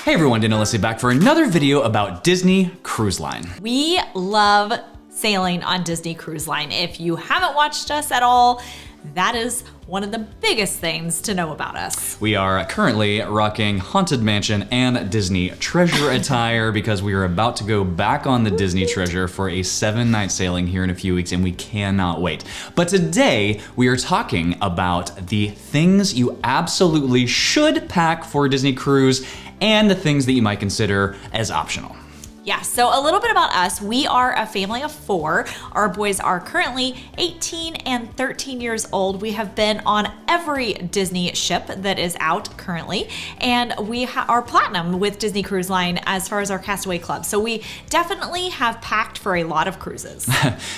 Hey everyone, Daniel Leslie back for another video about Disney Cruise Line. We love sailing on Disney Cruise Line. If you haven't watched us at all, that is one of the biggest things to know about us. We are currently rocking Haunted Mansion and Disney Treasure attire because we are about to go back on the Disney Treasure for a 7-night sailing here in a few weeks, and we cannot wait. But today we are talking about the things you absolutely should pack for a Disney cruise and the things that you might consider as optional. Yeah, so a little bit about us. We are a family of 4. Our boys are currently 18 and 13 years old. We have been on every Disney ship that is out currently, and we are platinum with Disney Cruise Line as far as our Castaway Club. So we definitely have packed for a lot of cruises.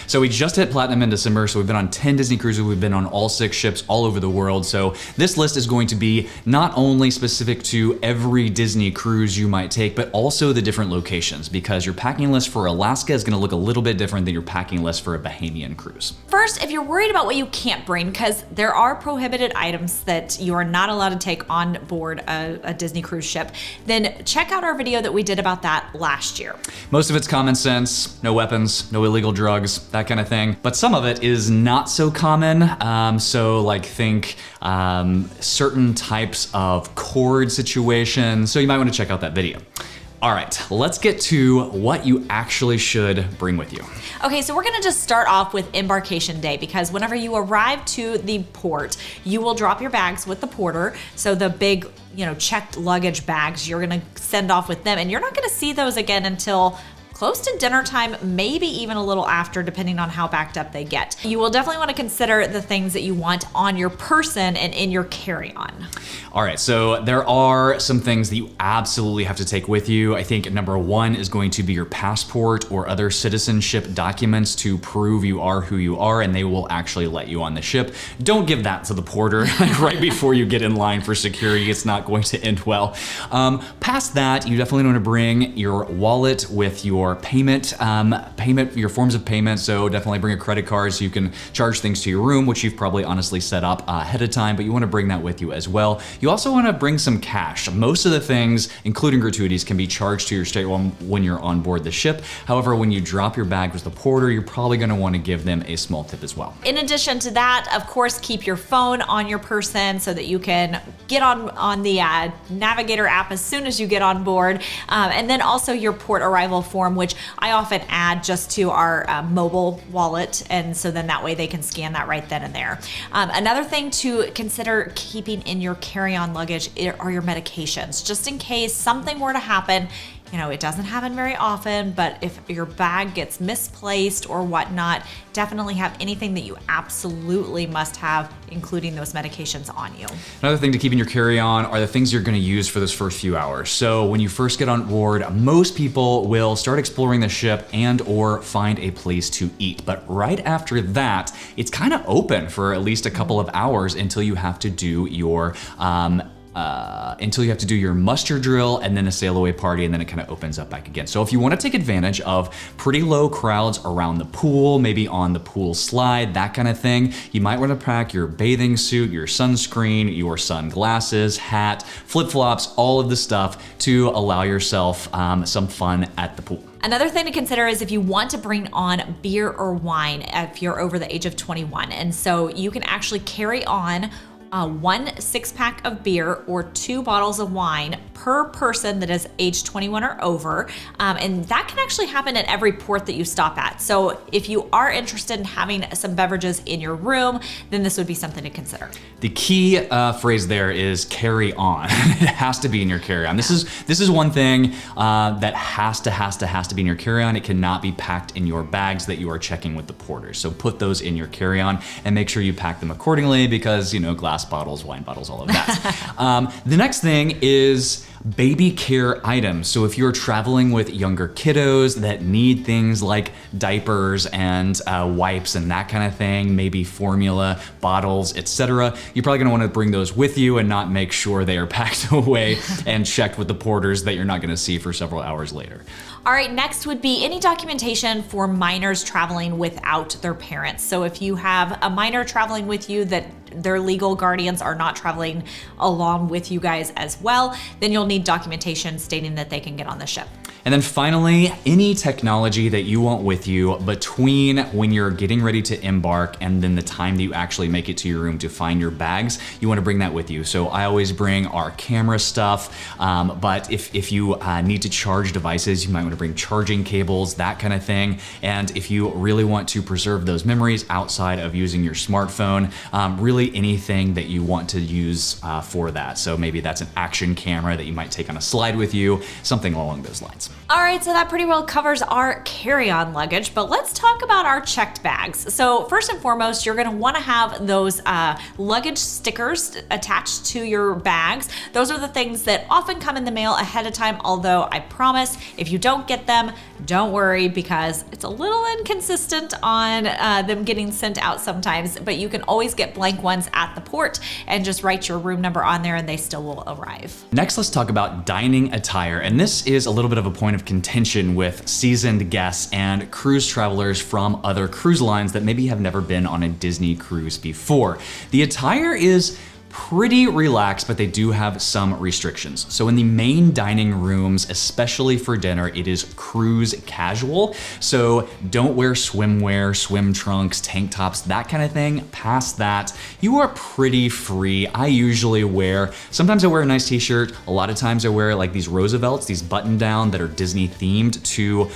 So we just hit platinum in December, so we've been on 10 Disney cruises. We've been on all 6 ships all over the world. So this list is going to be not only specific to every Disney cruise you might take, but also the different locations, because your packing list for Alaska is going to look a little bit different than your packing list for a Bahamian cruise. First, if you're worried about what you can't bring, because there are prohibited items that you are not allowed to take on board a Disney cruise ship, then check out our video that we did about that last year. Most of it's common sense, no weapons, no illegal drugs, that kind of thing. But some of it is not so common. So like think certain types of cord situations. So you might want to check out that video. All right, let's get to what you actually should bring with you. Okay, so we're gonna just start off with embarkation day, because whenever you arrive to the port, you will drop your bags with the porter. So the big, checked luggage bags, you're gonna send off with them, and you're not gonna see those again until close to dinner time, maybe even a little after, depending on how backed up they get. You will definitely want to consider the things that you want on your person and in your carry-on. All right, so there are some things that you absolutely have to take with you. I think number 1 is going to be your passport or other citizenship documents to prove you are who you are, and they will actually let you on the ship. Don't give that to the porter right before you get in line for security. It's not going to end well. Past that, you definitely want to bring your wallet with your your forms of payment. So definitely bring a credit card so you can charge things to your room, which you've probably honestly set up ahead of time, but you want to bring that with you as well. You also want to bring some cash. Most of the things, including gratuities, can be charged to your stateroom when you're on board the ship. However, when you drop your bag with the porter, you're probably going to want to give them a small tip as well. In addition to that, of course, keep your phone on your person so that you can get on the Navigator app as soon as you get on board. And then also your port arrival form, which I often add just to our mobile wallet, and so then that way they can scan that right then and there. Another thing to consider keeping in your carry-on luggage are your medications, just in case something were to happen. It doesn't happen very often, but if your bag gets misplaced or whatnot, definitely have anything that you absolutely must have, including those medications on you. Another thing to keep in your carry-on are the things you're going to use for those first few hours. So when you first get on board, most people will start exploring the ship and or find a place to eat. But right after that, it's kind of open for at least a couple of hours until you have to do your muster drill and then a sail away party, and then it kind of opens up back again. So if you want to take advantage of pretty low crowds around the pool, maybe on the pool slide, that kind of thing, you might want to pack your bathing suit, your sunscreen, your sunglasses, hat, flip-flops, all of the stuff to allow yourself some fun at the pool. Another thing to consider is if you want to bring on beer or wine if you're over the age of 21. And so you can actually carry on 1 6-pack of beer or 2 bottles of wine per person that is age 21 or over. And that can actually happen at every port that you stop at. So if you are interested in having some beverages in your room, then this would be something to consider. The key phrase there is carry on. It has to be in your carry-on. This is one thing that has to be in your carry-on. It cannot be packed in your bags that you are checking with the porters. So put those in your carry-on and make sure you pack them accordingly, because glass bottles, wine bottles, all of that. The next thing is baby care items. So if you're traveling with younger kiddos that need things like diapers and wipes and that kind of thing, maybe formula, bottles, etc., you're probably gonna wanna bring those with you and not make sure they are packed away and checked with the porters that you're not gonna see for several hours later. All right, next would be any documentation for minors traveling without their parents. So if you have a minor traveling with you that their legal guardians are not traveling along with you guys as well, then you'll need documentation stating that they can get on the ship. And then finally, any technology that you want with you between when you're getting ready to embark and then the time that you actually make it to your room to find your bags, you want to bring that with you. So I always bring our camera stuff, but if you need to charge devices, you might want to bring charging cables, that kind of thing. And if you really want to preserve those memories outside of using your smartphone, really anything that you want to use for that. So maybe that's an action camera that you might take on a slide with you, something along those lines. All right, so that pretty well covers our carry-on luggage, but let's talk about our checked bags. So first and foremost, you're gonna wanna have those luggage stickers attached to your bags. Those are the things that often come in the mail ahead of time, although I promise if you don't get them, don't worry because it's a little inconsistent on them getting sent out sometimes, but you can always get blank ones at the port and just write your room number on there and they still will arrive. Next, let's talk about dining attire. And this is a little bit of a point of contention with seasoned guests and cruise travelers from other cruise lines that maybe have never been on a Disney cruise before. The attire is pretty relaxed, but they do have some restrictions. So in the main dining rooms, especially for dinner, it is cruise casual. So don't wear swimwear, swim trunks, tank tops, that kind of thing. Past that, you are pretty free. I usually sometimes I wear a nice t-shirt. A lot of times I wear like these Roosevelts, these button down that are Disney themed to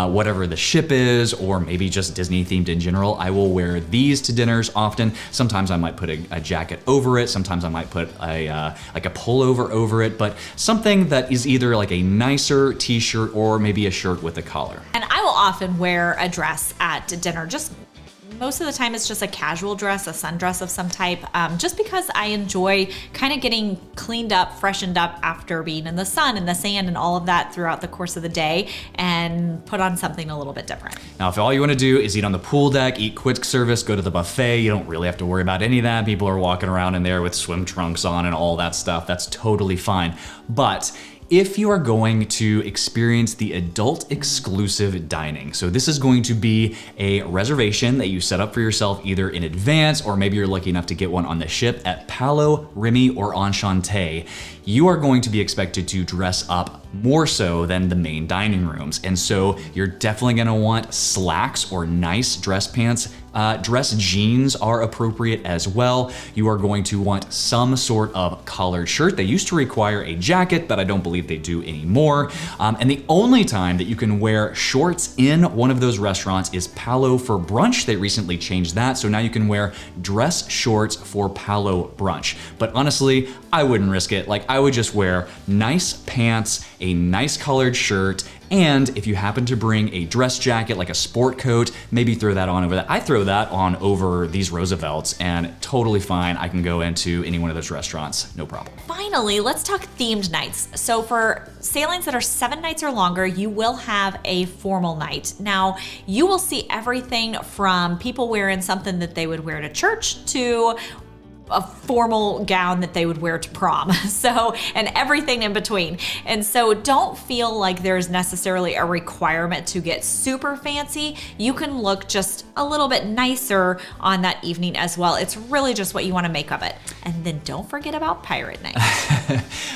whatever the ship is, or maybe just Disney themed in general. I will wear these to dinners often. Sometimes I might put a jacket over it. Sometimes I might put like a pullover over it, but something that is either like a nicer t-shirt or maybe a shirt with a collar. And I will often wear a dress at dinner. Just most of the time it's just a casual dress, a sundress of some type, just because I enjoy kind of getting cleaned up, freshened up after being in the sun and the sand and all of that throughout the course of the day, and put on something a little bit different. Now, if all you want to do is eat on the pool deck, eat quick service, go to the buffet, you don't really have to worry about any of that. People are walking around in there with swim trunks on and all that stuff. That's totally fine. But if you are going to experience the adult exclusive dining, so this is going to be a reservation that you set up for yourself either in advance or maybe you're lucky enough to get one on the ship at Palo, Remy, or Enchante, you are going to be expected to dress up more so than the main dining rooms. And so you're definitely gonna want slacks or nice dress pants. Dress jeans are appropriate as well. You are going to want some sort of collared shirt. They used to require a jacket, but I don't believe they do anymore. And the only time that you can wear shorts in one of those restaurants is Palo for brunch. They recently changed that, so now you can wear dress shorts for Palo brunch. But honestly, I wouldn't risk it. Like, I would just wear nice pants, a nice collared shirt, and if you happen to bring a dress jacket, like a sport coat, maybe throw that on over that. I throw that on over these Roosevelts and totally fine. I can go into any one of those restaurants, no problem. Finally, let's talk themed nights. So for sailings that are 7 nights or longer, you will have a formal night. Now, you will see everything from people wearing something that they would wear to church to a formal gown that they would wear to prom. So, and everything in between. And so don't feel like there's necessarily a requirement to get super fancy. You can look just a little bit nicer on that evening as well. It's really just what you want to make of it. And then don't forget about pirate night.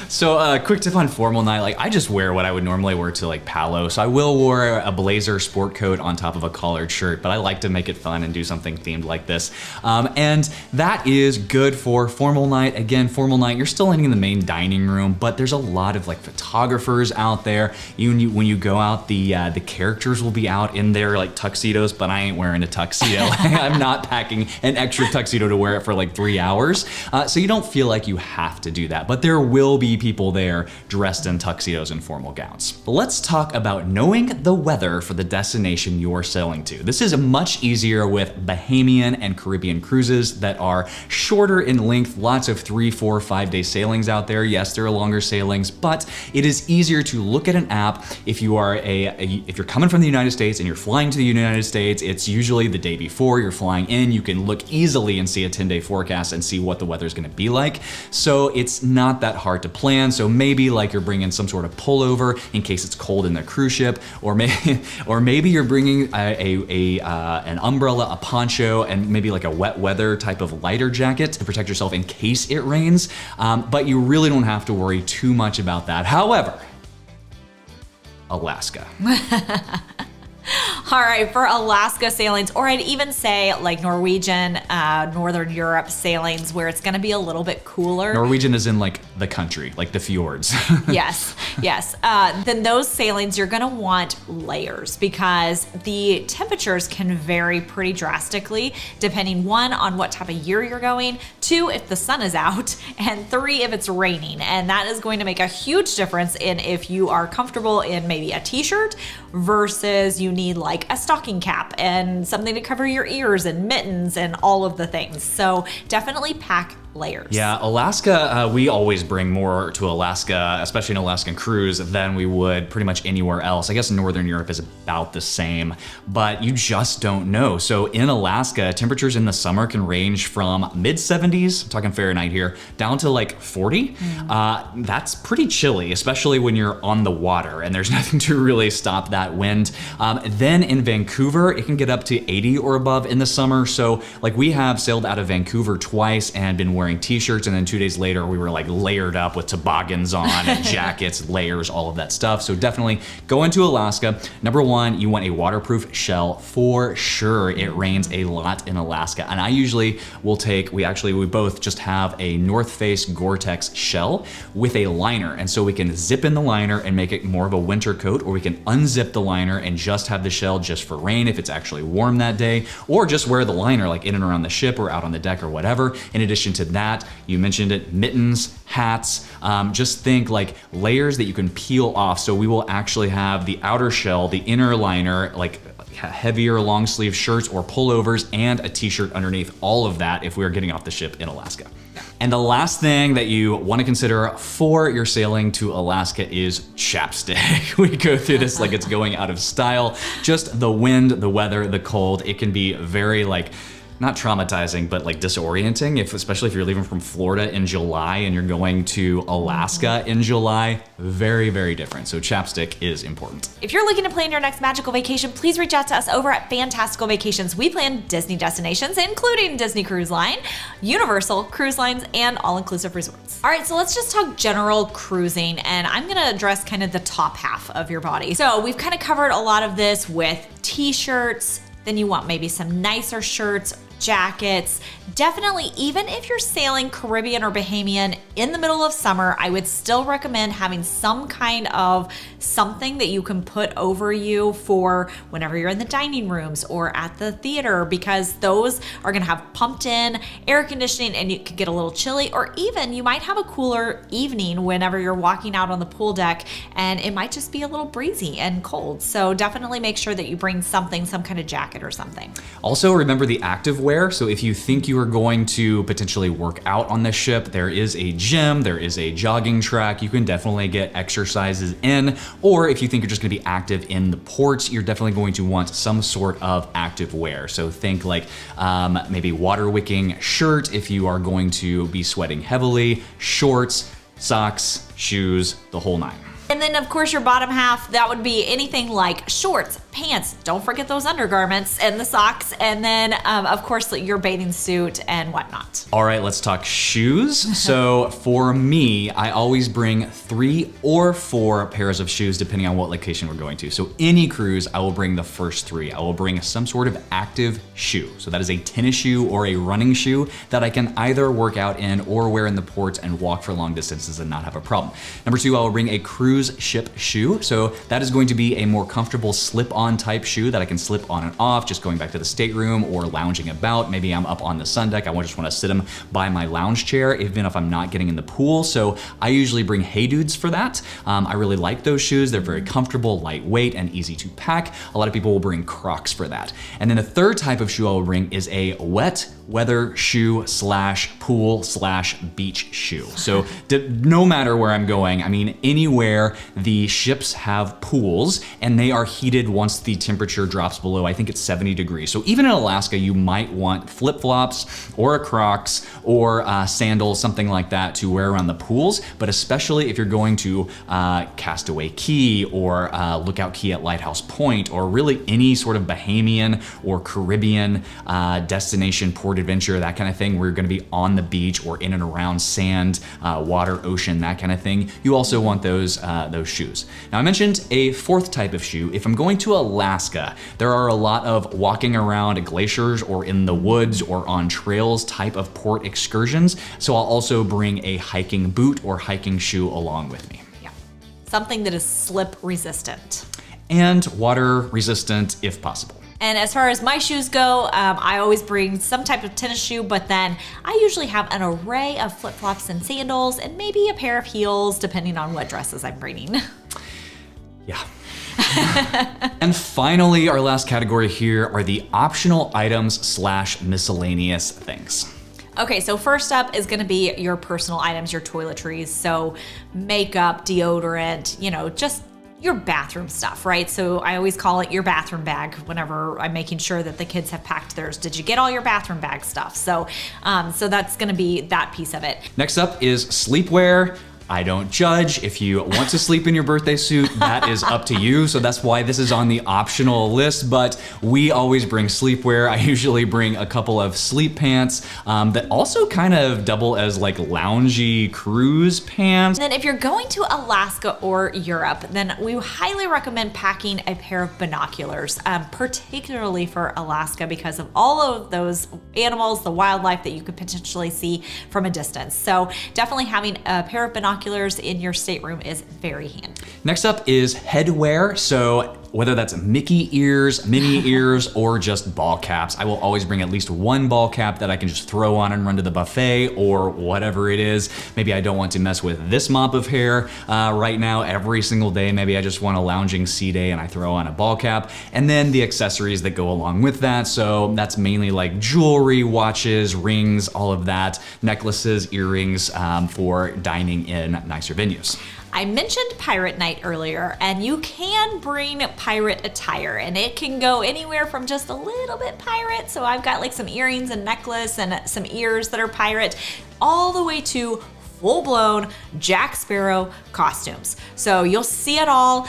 So quick tip on formal night, like I just wear what I would normally wear to like Palo. So I will wear a blazer sport coat on top of a collared shirt, but I like to make it fun and do something themed like this. And that is good for formal night. Again, formal night, you're still in the main dining room, but there's a lot of like photographers out there. When you go out, the characters will be out in their like tuxedos, but I ain't wearing a tuxedo. I'm not packing an extra tuxedo to wear it for like 3 hours. So you don't feel like you have to do that, but there will be people there dressed in tuxedos and formal gowns. Let's talk about knowing the weather for the destination you're sailing to. This is much easier with Bahamian and Caribbean cruises that are shorter in length, lots of 3, 4, 5 day sailings out there. Yes, there are longer sailings, but it is easier to look at an app. If you are if you're coming from the United States and you're flying to the United States, it's usually the day before you're flying in. You can look easily and see a 10-day forecast and see what the weather's gonna be like. So it's not that hard to plan. So maybe like you're bringing some sort of pullover in case it's cold in the cruise ship, or maybe you're bringing an umbrella, a poncho, and maybe like a wet weather type of lighter jacket to protect yourself in case it rains. But you really don't have to worry too much about that. However, Alaska. All right, for Alaska sailings, or I'd even say like Norwegian, Northern Europe sailings where it's gonna be a little bit cooler. Norwegian is in like the country, like the fjords. Yes. Then those sailings, you're gonna want layers because the temperatures can vary pretty drastically depending, one, on what type of year you're going, two, if the sun is out, and three, if it's raining. And that is going to make a huge difference in if you are comfortable in maybe a t-shirt versus you need like a stocking cap and something to cover your ears and mittens and all of the things. So definitely pack layers. Yeah, Alaska, we always bring more to Alaska, especially an Alaskan cruise, than we would pretty much anywhere else. I guess Northern Europe is about the same, but you just don't know. So in Alaska, temperatures in the summer can range from mid 70s, I'm talking Fahrenheit here, down to like 40. That's pretty chilly, especially when you're on the water and there's nothing to really stop that wind. Then in Vancouver, it can get up to 80 or above in the summer. So like we have sailed out of Vancouver twice and been wearing t-shirts, and then 2 days later we were like layered up with toboggans on and jackets, layers, all of that stuff. So definitely go into Alaska. Number one, you want a waterproof shell for sure. It rains a lot in Alaska, and I usually will take, we both just have a North Face Gore-Tex shell with a liner, and so we can zip in the liner and make it more of a winter coat, or we can unzip the liner and just have the shell just for rain if it's actually warm that day, or just wear the liner like in and around the ship or out on the deck or whatever. In addition to that, you mentioned it, mittens, hats, just think like layers that you can peel off. So we will actually have the outer shell, the inner liner, like heavier long sleeve shirts or pullovers, and a t-shirt underneath, all of that if we are getting off the ship in Alaska. And the last thing that you want to consider for your sailing to Alaska is chapstick. We go through this like it's going out of style. Just the wind, the weather, the cold, it can be very like, not traumatizing, but like disorienting, especially if you're leaving from Florida in July and you're going to Alaska in July. Very, very different. So chapstick is important. If you're looking to plan your next magical vacation, please reach out to us over at Fantastical Vacations. We plan Disney destinations, including Disney Cruise Line, Universal Cruise Lines, and all-inclusive resorts. All right, so let's just talk general cruising, and I'm gonna address kind of the top half of your body. So we've kind of covered a lot of this with t-shirts, then you want maybe some nicer shirts, jackets. Definitely, even if you're sailing Caribbean or Bahamian in the middle of summer, I would still recommend having some kind of something that you can put over you for whenever you're in the dining rooms or at the theater, because those are gonna have pumped in air conditioning and you could get a little chilly, or even you might have a cooler evening whenever you're walking out on the pool deck and it might just be a little breezy and cold. So definitely make sure that you bring something, some kind of jacket or something. Also remember the active wear. So if you think you are going to potentially work out on this ship, there is a gym, there is a jogging track, you can definitely get exercises in. Or if you think you're just gonna be active in the ports, you're definitely going to want some sort of active wear. So think like maybe water wicking shirt if you are going to be sweating heavily, shorts, socks, shoes, the whole nine. And then of course your bottom half, that would be anything like shorts, pants, don't forget those undergarments, and the socks, and then of course your bathing suit and whatnot. All right, let's talk shoes. So for me, I always bring 3 or 4 pairs of shoes depending on what location we're going to. So any cruise, I will bring the first 3. I will bring some sort of active shoe. So that is a tennis shoe or a running shoe that I can either work out in or wear in the ports and walk for long distances and not have a problem. Number 2, I will bring a cruise ship shoe. So that is going to be a more comfortable slip-on type shoe that I can slip on and off, just going back to the stateroom or lounging about. Maybe I'm up on the sun deck, I just want to sit them by my lounge chair, even if I'm not getting in the pool. So I usually bring Hey Dudes for that. I really like those shoes. They're very comfortable, lightweight, and easy to pack. A lot of people will bring Crocs for that. And then the third type of shoe I will bring is a wet weather shoe / pool / beach shoe. So no matter where I'm going, I mean, anywhere the ships have pools and they are heated once once the temperature drops below, I think it's 70 degrees. So even in Alaska, you might want flip-flops or a Crocs or sandals, something like that to wear around the pools. But especially if you're going to Castaway Key or Lookout Key at Lighthouse Point, or really any sort of Bahamian or Caribbean destination, port adventure, that kind of thing, where you're gonna be on the beach or in and around sand, water, ocean, that kind of thing, you also want those shoes. Now I mentioned a fourth type of shoe. If I'm going to Alaska, there are a lot of walking around glaciers or in the woods or on trails type of port excursions. So I'll also bring a hiking boot or hiking shoe along with me. Yeah. Something that is slip resistant. And water resistant if possible. And as far as my shoes go, I always bring some type of tennis shoe, but then I usually have an array of flip-flops and sandals and maybe a pair of heels, depending on what dresses I'm bringing. Yeah. And finally, our last category here are the optional items / miscellaneous things. Okay, so first up is gonna be your personal items, your toiletries. So makeup, deodorant, just your bathroom stuff, right? So I always call it your bathroom bag whenever I'm making sure that the kids have packed theirs. Did you get all your bathroom bag stuff? So that's gonna be that piece of it. Next up is sleepwear. I don't judge. If you want to sleep in your birthday suit, that is up to you. So that's why this is on the optional list, but we always bring sleepwear. I usually bring a couple of sleep pants that also kind of double as like loungy cruise pants. And then if you're going to Alaska or Europe, then we highly recommend packing a pair of binoculars, particularly for Alaska because of all of those animals, the wildlife that you could potentially see from a distance. So definitely having a pair of binoculars in your stateroom is very handy. Next up is headwear. So whether that's Mickey ears, Minnie ears, or just ball caps, I will always bring at least one ball cap that I can just throw on and run to the buffet or whatever it is. Maybe I don't want to mess with this mop of hair right now every single day. Maybe I just want a lounging sea day and I throw on a ball cap. And then the accessories that go along with that. So that's mainly like jewelry, watches, rings, all of that, necklaces, earrings for dining in nicer venues. I mentioned pirate night earlier, and you can bring pirate attire, and it can go anywhere from just a little bit pirate. So I've got like some earrings and necklace and some ears that are pirate, all the way to full-blown Jack Sparrow costumes. So you'll see it all.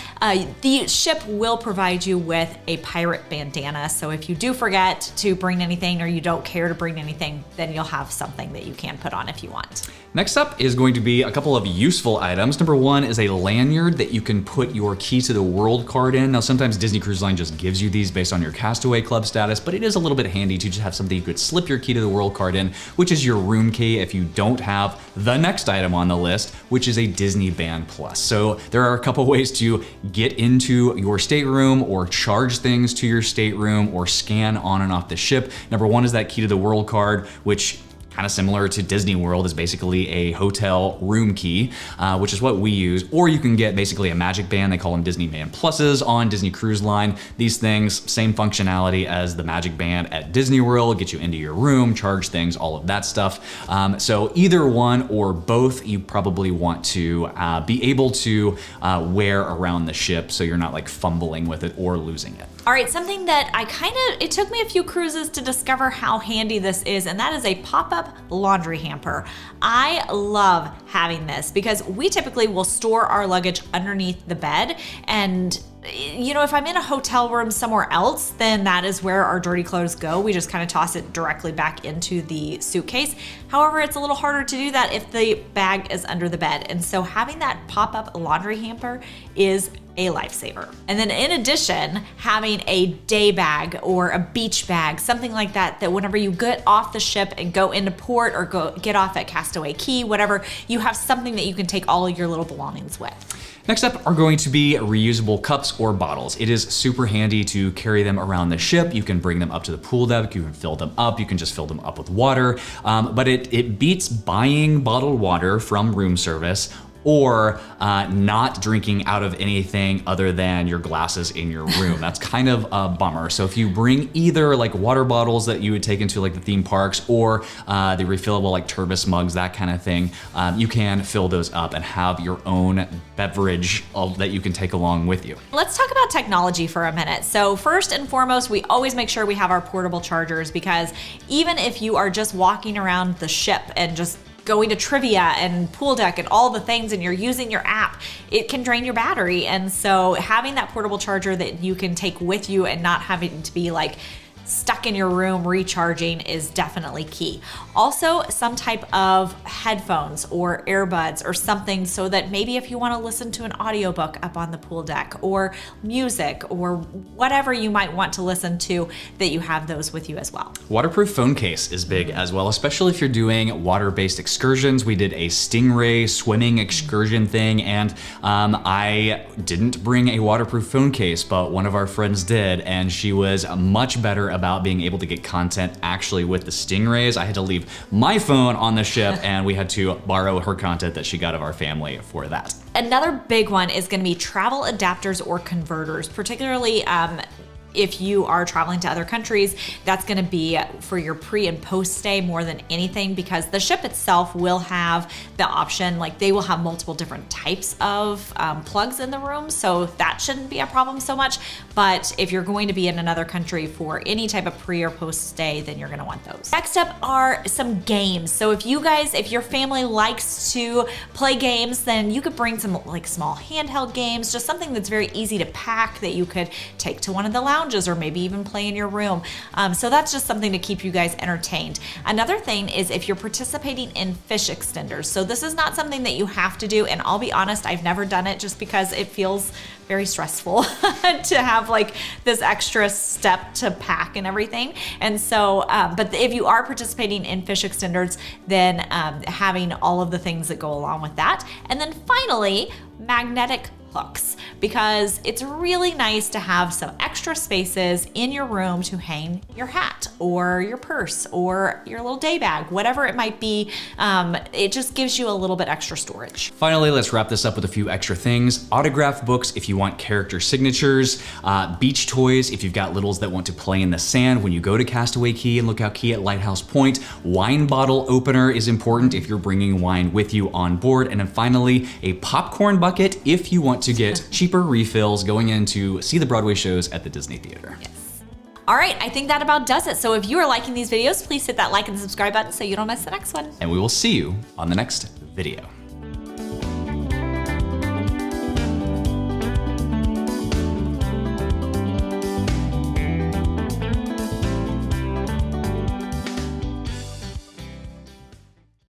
The ship will provide you with a pirate bandana. So if you do forget to bring anything or you don't care to bring anything, then you'll have something that you can put on if you want. Next up is going to be a couple of useful items. Number one is a lanyard that you can put your Key to the World card in. Now, sometimes Disney Cruise Line just gives you these based on your Castaway Club status, but it is a little bit handy to just have something you could slip your Key to the World card in, which is your room key if you don't have the next item on the list, which is a Disney Band Plus. So there are a couple ways to get into your stateroom or charge things to your stateroom or scan on and off the ship. Number one is that Key to the World card, which kind of similar to Disney World is basically a hotel room key, which is what we use. Or you can get basically a magic band. They call them Disney Band Pluses on Disney Cruise Line. These things, same functionality as the magic band at Disney World, get you into your room, charge things, all of that stuff. So either one or both, you probably want to be able to wear around the ship so you're not like fumbling with it or losing it. All right, something that it took me a few cruises to discover how handy this is, and that is a pop-up laundry hamper. I love having this because we typically will store our luggage underneath the bed, and if I'm in a hotel room somewhere else, then that is where our dirty clothes go. We just kind of toss it directly back into the suitcase. However, it's a little harder to do that if the bag is under the bed. And so having that pop-up laundry hamper is a lifesaver. And then in addition, having a day bag or a beach bag, something like that, that whenever you get off the ship and go into port or get off at Castaway Key, whatever, you have something that you can take all of your little belongings with. Next up are going to be reusable cups or bottles. It is super handy to carry them around the ship. You can bring them up to the pool deck, you can fill them up, you can just fill them up with water, but it beats buying bottled water from room service or not drinking out of anything other than your glasses in your room. That's kind of a bummer. So if you bring either like water bottles that you would take into like the theme parks or the refillable like turbis mugs, that kind of thing, you can fill those up and have your own beverage that you can take along with you. Let's talk about technology for a minute. So first and foremost, we always make sure we have our portable chargers, because even if you are just walking around the ship and just going to trivia and pool deck and all the things and you're using your app, it can drain your battery. And so having that portable charger that you can take with you and not having to be like stuck in your room recharging is definitely key. Also, some type of headphones or earbuds or something, so that maybe if you want to listen to an audiobook up on the pool deck or music or whatever you might want to listen to, that you have those with you as well. Waterproof phone case is big as well, especially if you're doing water-based excursions. We did a stingray swimming excursion thing, and I didn't bring a waterproof phone case, but one of our friends did, and she was much better about being able to get content actually with the stingrays. I had to leave my phone on the ship and we had to borrow her content that she got of our family for that. Another big one is going to be travel adapters or converters, particularly if you are traveling to other countries. That's going to be for your pre and post stay more than anything, because the ship itself will have the option, like they will have multiple different types of plugs in the room, so that shouldn't be a problem so much. But if you're going to be in another country for any type of pre or post stay, then you're going to want those. Next up are some games. So if your family likes to play games, then you could bring some like small handheld games, just something that's very easy to pack that you could take to one of the lounges or maybe even play in your room. So that's just something to keep you guys entertained. Another thing is if you're participating in fish extenders. So this is not something that you have to do, and I'll be honest, I've never done it just because it feels very stressful to have like this extra step to pack and everything. And so, but if you are participating in fish extenders, then having all of the things that go along with that. And then finally, magnetic hooks, because it's really nice to have some extra spaces in your room to hang your hat or your purse or your little day bag, whatever it might be. It just gives you a little bit extra storage. Finally, let's wrap this up with a few extra things. Autograph books if you want character signatures, beach toys if you've got littles that want to play in the sand when you go to Castaway Cay and Lookout Cay at Lighthouse Point. Wine bottle opener is important if you're bringing wine with you on board. And then finally, a popcorn bucket if you want to get cheaper refills going in to see the Broadway shows at the Disney Theater. Yes. All right, I think that about does it. So if you are liking these videos, please hit that like and subscribe button so you don't miss the next one. And we will see you on the next video.